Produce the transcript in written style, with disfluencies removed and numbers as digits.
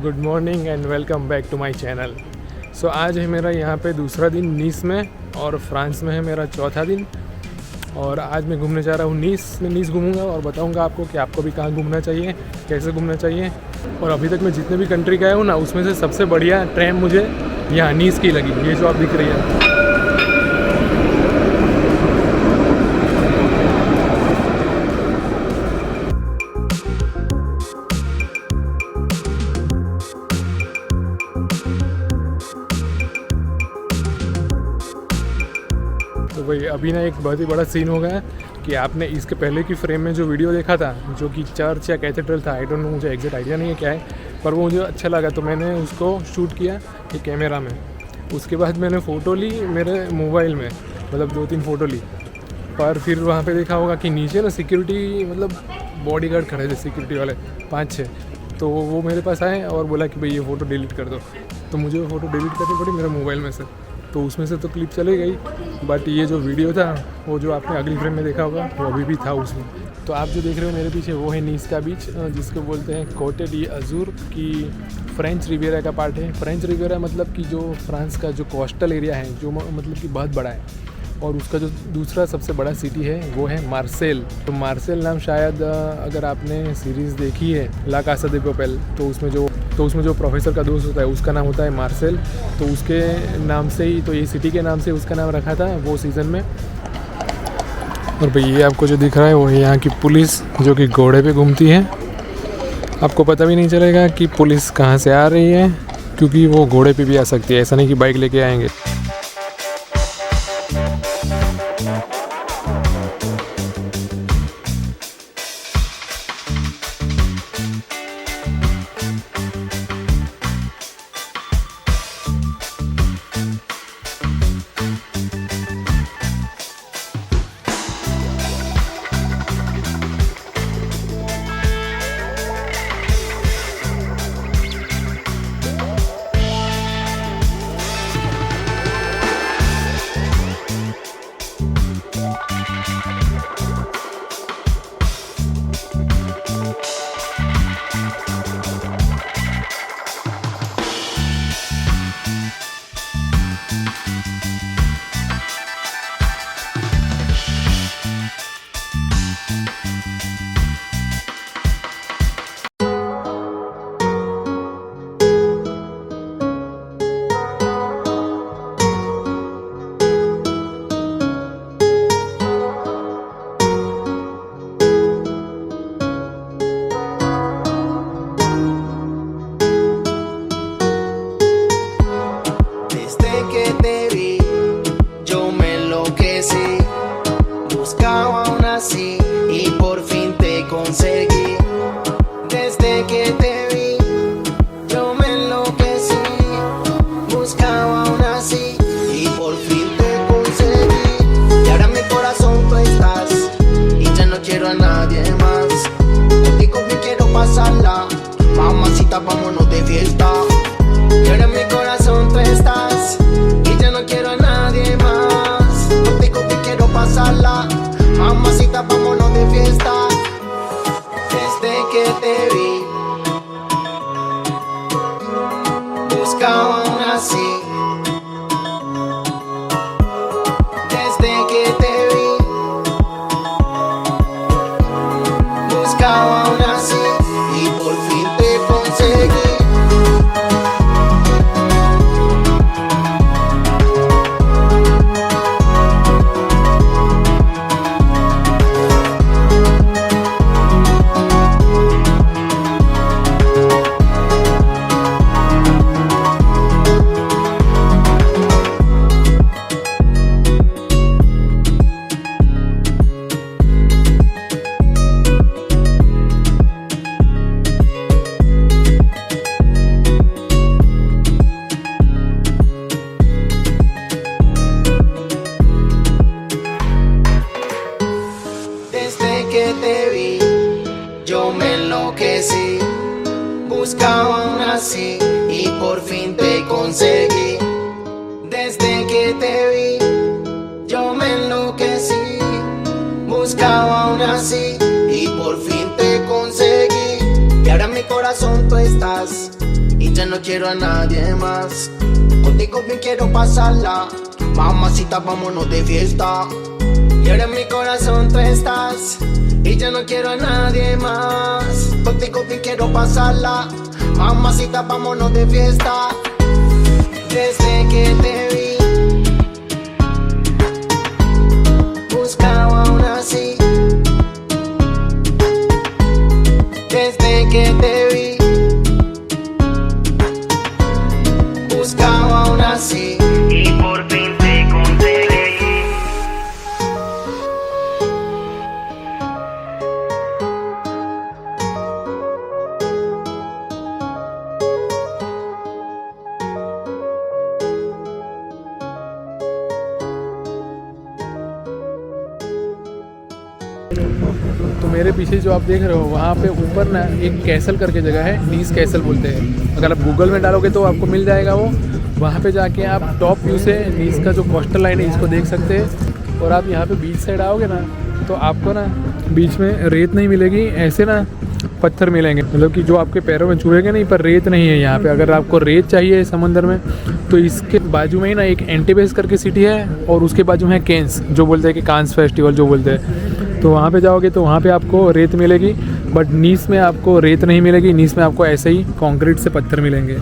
Good morning and welcome back to my channel. So आज है मेरा यहाँ पे दूसरा दिन नीस में और फ्रांस में है मेरा चौथा दिन। और आज मैं घूमने जा रहा हूँ नीस घूमूंगा और बताऊँगा आपको कि आपको भी कहाँ घूमना चाहिए, कैसे घूमना चाहिए। और अभी तक मैं जितने भी कंट्री गया हूँ ना, उसमें से सबसे बढ़िया ट्रेन मुझे यहाँ नीस की लगी, ये जो आप दिख रही है। तो भाई अभी ना एक बहुत ही बड़ा सीन हो गया कि आपने इसके पहले की फ्रेम में जो वीडियो देखा था, जो कि चर्च या कैथेड्रल था, आई डोंट नो, मुझे एग्जैक्ट आइडिया नहीं है क्या है, पर वो मुझे अच्छा लगा तो मैंने उसको शूट किया एक कैमरा में। उसके बाद मैंने फ़ोटो ली मेरे मोबाइल में, मतलब 2-3 फ़ोटो ली। पर फिर वहाँ पे देखा होगा कि नीचे ना सिक्योरिटी, मतलब बॉडीगार्ड खड़े थे, सिक्योरिटी वाले 5-6। तो वो मेरे पास आए और बोला कि भाई ये फ़ोटो डिलीट कर दो। तो मुझे वो फ़ोटो डिलीट करनी पड़ी मेरे मोबाइल में से, तो उसमें से तो क्लिप चली गई। बट ये जो वीडियो था, वो जो आपने अगली फ्रेम में देखा होगा, वो अभी भी था उसमें। तो आप जो देख रहे हो मेरे पीछे, वो है नीस का बीच, जिसको बोलते हैं कोटे डी अजूर, की फ्रेंच रिवियरा का पार्ट है। फ्रेंच रिवियरा मतलब कि जो फ्रांस का जो कोस्टल एरिया है, जो मतलब कि बहुत बड़ा है। और उसका जो दूसरा सबसे बड़ा सिटी है वो है मार्सेल। तो मार्सेल नाम शायद अगर आपने सीरीज़ देखी है ला कासा दे पापेल, तो उसमें जो प्रोफेसर का दोस्त होता है उसका नाम होता है मार्सेल। तो उसके नाम से ही, तो ये सिटी के नाम से उसका नाम रखा था वो सीज़न में। और भाई ये आपको जो दिख रहा है वो है यहाँ की पुलिस, जो कि घोड़े पे घूमती है। आपको पता भी नहीं चलेगा कि पुलिस कहाँ से आ रही है, क्योंकि वो घोड़े पे भी आ सकती है, ऐसा नहीं कि बाइक लेके आएंगे। Vámonos de fiesta. Y ahora en mi corazón tú estás y ya no quiero a nadie más. Contigo que quiero pasarla, mamacita, vámonos de fiesta. Desde que te vi, buscaba una así. Desde que te vi, buscaba una así y por fin te conseguí. Buscaba una así y por fin te conseguí. Desde que te vi, yo me enloquecí. Buscaba una así y por fin te conseguí. Y ahora en mi corazón tú estás ya no quiero a nadie más. Contigo bien quiero pasarla, mamacita, vámonos de fiesta. Y ahora en mi corazón tú estás, y ya no quiero a nadie más. Contigo bien quiero pasarla, mamacita, vámonos de fiesta. Desde que te vi, buscaba aún así. Desde que te vi, buscaba aún así. Y por fin te conseguí. तो मेरे पीछे जो आप देख रहे हो वहाँ पे ऊपर ना एक कैसल करके जगह है, नीस कैसल बोलते हैं। अगर आप गूगल में डालोगे तो आपको मिल जाएगा वो। वहाँ पे जाके आप टॉप व्यू से नीस का जो कोस्टल लाइन है इसको देख सकते हैं। और आप यहाँ पे बीच साइड आओगे ना तो आपको ना बीच में रेत नहीं मिलेगी, ऐसे ना पत्थर मिलेंगे, मतलब कि जो आपके पैरों में छुएंगे नहीं, पर रेत नहीं है यहाँ पे। अगर आपको रेत चाहिए समंदर में तो इसके बाजू में ही ना एक एंटीबेस करके सिटी है, और उसके बाजू में है केन्स, जो बोलते हैं कि कांस फेस्टिवल जो बोलते हैं। तो वहाँ पे जाओगे तो वहाँ पे आपको रेत मिलेगी, बट नीस में आपको रेत नहीं मिलेगी। नीस में आपको ऐसे ही कंक्रीट से पत्थर मिलेंगे।